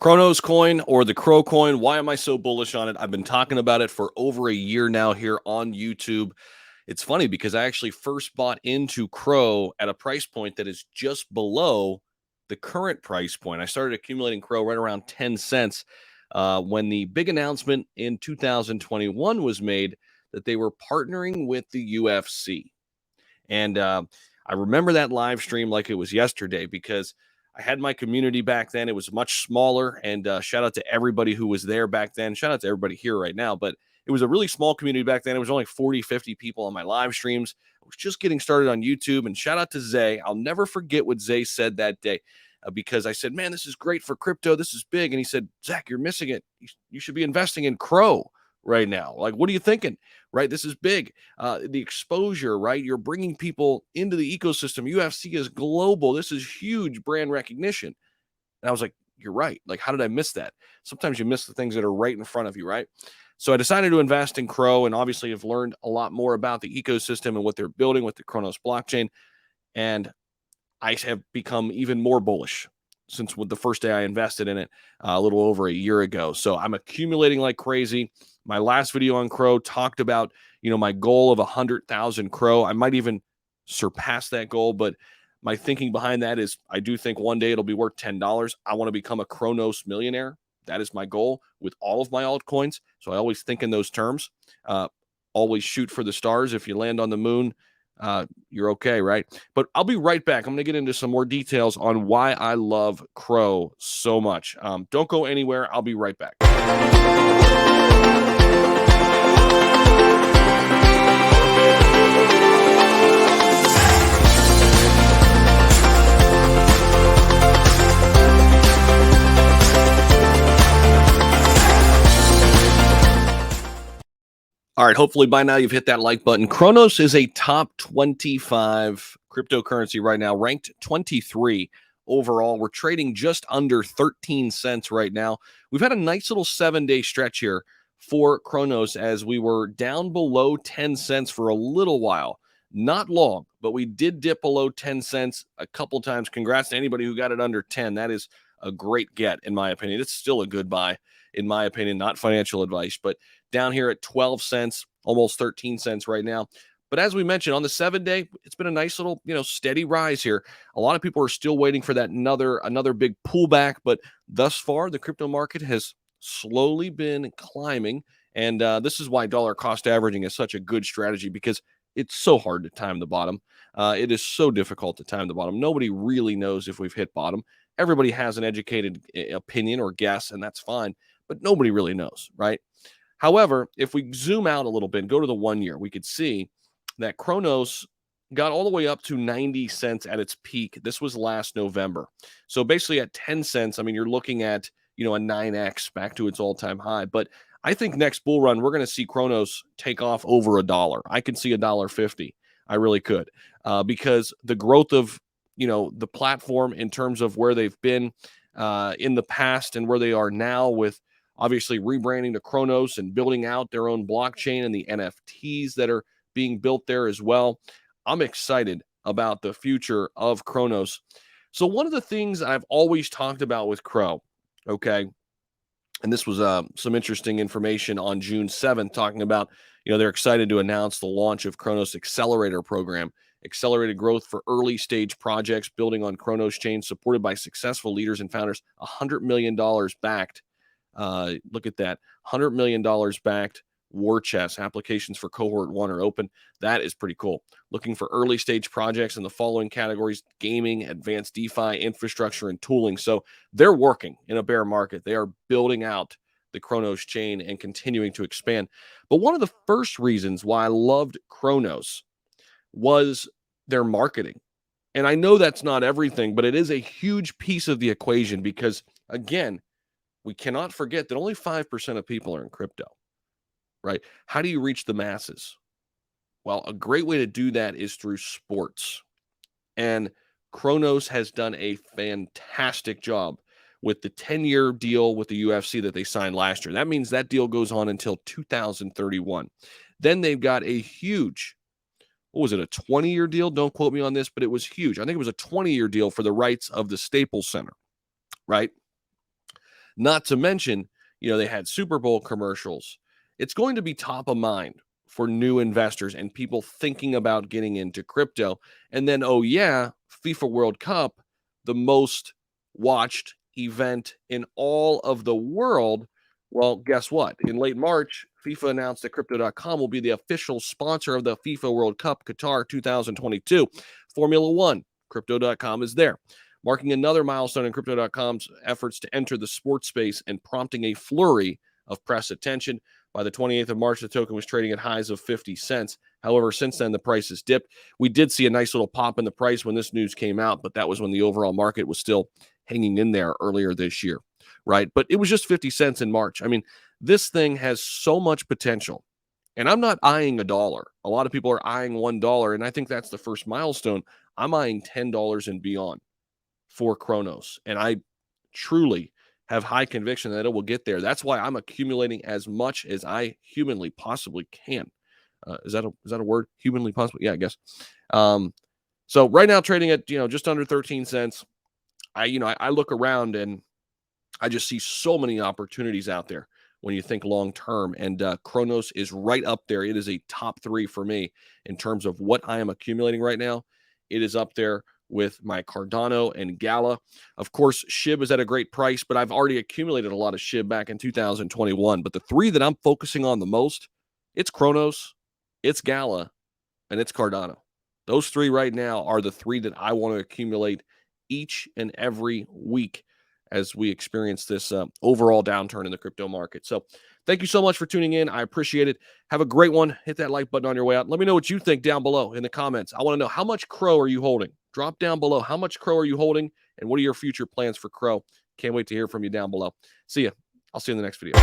Cronos Coin or the Cro Coin. Why am I so bullish on it? I've been talking about it for over a year now here on YouTube. It's funny because I actually first bought into Cro at a price point that is just below the current price point. I started accumulating Cro right around 10 cents when the big announcement in 2021 was made that they were partnering with the UFC. And I remember that live stream like it was yesterday because I had my community back then. It was much smaller. And shout out to everybody who was there back then. Shout out to everybody here right now. But it was a really small community back then. It was only 40, 50 people on my live streams. I was just getting started on YouTube. And shout out to Zay. I'll never forget what Zay said that day. Because I said, man, this is great for crypto. This is big. And he said, Zach, you're missing it. You should be investing in Cro right now. Like, what are you thinking? Right? This is big. The exposure, right? You're bringing people into the ecosystem. UFC is global. This is huge brand recognition. And I was like, you're right. Like, how did I miss that? Sometimes you miss the things that are right in front of you, right? So I decided to invest in Cro, and obviously have learned a lot more about the ecosystem and what they're building with the Chronos blockchain. And I have become even more bullish since the first day I invested in it a little over a year ago. So I'm accumulating like crazy. My last video on Cro talked about, my goal of 100,000 Cro. I might even surpass that goal, but my thinking behind that is I do think one day it'll be worth $10. I want to become a Cronos millionaire. That is my goal with all of my altcoins. So I always think in those terms. Always shoot for the stars. If you land on the moon, you're okay, right? But I'll be right back. I'm going to get into some more details on why I love Cro so much. Don't go anywhere. I'll be right back. All right, hopefully by now you've hit that like button. Cronos is a top 25 cryptocurrency right now, ranked 23 overall. We're trading just under 13 cents right now. We've had a nice little 7-day stretch here for Cronos as we were down below 10 cents for a little while. Not long, but we did dip below 10 cents a couple times. Congrats to anybody who got it under 10. That is a great get, in my opinion. It's still a good buy, in my opinion, not financial advice, but down here at 12 cents, almost 13 cents right now. But as we mentioned, on the 7-day, it's been a nice little, steady rise here. A lot of people are still waiting for that another big pullback, but thus far, the crypto market has slowly been climbing. And this is why dollar cost averaging is such a good strategy, because it's so hard to time the bottom. It is so difficult to time the bottom. Nobody really knows if we've hit bottom. Everybody has an educated opinion or guess, and that's fine, but nobody really knows, right? However, if we zoom out a little bit and go to the 1 year, we could see that Cronos got all the way up to 90 cents at its peak. This was last November. So basically at 10 cents, I mean, you're looking at, a 9x back to its all-time high. But I think next bull run, we're going to see Cronos take off over $1. I can see $1.50. I really could, because the growth of, the platform in terms of where they've been in the past and where they are now, with obviously rebranding to Cronos and building out their own blockchain and the NFTs that are being built there as well. I'm excited about the future of Cronos. So one of the things I've always talked about with Cro, okay, and this was some interesting information on June 7th, talking about, they're excited to announce the launch of Cronos Accelerator program, accelerated growth for early stage projects building on Cronos chain, supported by successful leaders and founders, $100 million backed. Look at that, $100 million backed war chest. Applications for cohort 1 are open. That is pretty cool. Looking for early stage projects in the following categories: gaming, advanced DeFi, infrastructure, and tooling. So they're working in a bear market. They are building out the Cronos chain and continuing to expand. But one of the first reasons why I loved Cronos was their marketing. And I know that's not everything, but it is a huge piece of the equation, because again, we cannot forget that only 5% of people are in crypto, right? How do you reach the masses? Well, a great way to do that is through sports. And Cronos has done a fantastic job with the 10-year deal with the UFC that they signed last year. That means that deal goes on until 2031. Then they've got a huge, what was it, a 20-year deal? Don't quote me on this, but it was huge. I think it was a 20-year deal for the rights of the Staples Center, right? Not to mention, they had Super Bowl commercials. It's going to be top of mind for new investors and people thinking about getting into crypto. And then, oh yeah, FIFA World Cup, the most watched event in all of the world. Well, guess what? In late March, FIFA announced that Crypto.com will be the official sponsor of the FIFA World Cup Qatar 2022. Formula One, Crypto.com is there, marking another milestone in Crypto.com's efforts to enter the sports space and prompting a flurry of press attention. By the 28th of March, the token was trading at highs of 50 cents. However, since then, the price has dipped. We did see a nice little pop in the price when this news came out, but that was when the overall market was still hanging in there earlier this year, right? But it was just 50 cents in March. I mean, this thing has so much potential. And I'm not eyeing a dollar. A lot of people are eyeing $1, and I think that's the first milestone. I'm eyeing $10 and beyond for Chronos. And I truly have high conviction that it will get there. That's why I'm accumulating as much as I humanly possibly can. Is that a word? Humanly possible? Yeah, I guess. So right now trading at, just under 13 cents. I look around and I just see so many opportunities out there when you think long term. And Chronos is right up there. It is a top 3 for me in terms of what I am accumulating right now. It is up there with my Cardano and Gala. Of course, SHIB is at a great price, but I've already accumulated a lot of SHIB back in 2021. But the 3 that I'm focusing on the most, it's Chronos, it's Gala, and it's Cardano. Those 3 right now are the 3 that I want to accumulate each and every week as we experience this overall downturn in the crypto market. So thank you so much for tuning in. I appreciate it. Have a great one. Hit that like button on your way out. Let me know what you think down below in the comments. I want to know, how much Cro are you holding? Drop down below. How much Cro are you holding? And what are your future plans for Cro? Can't wait to hear from you down below. See ya. I'll see you in the next video.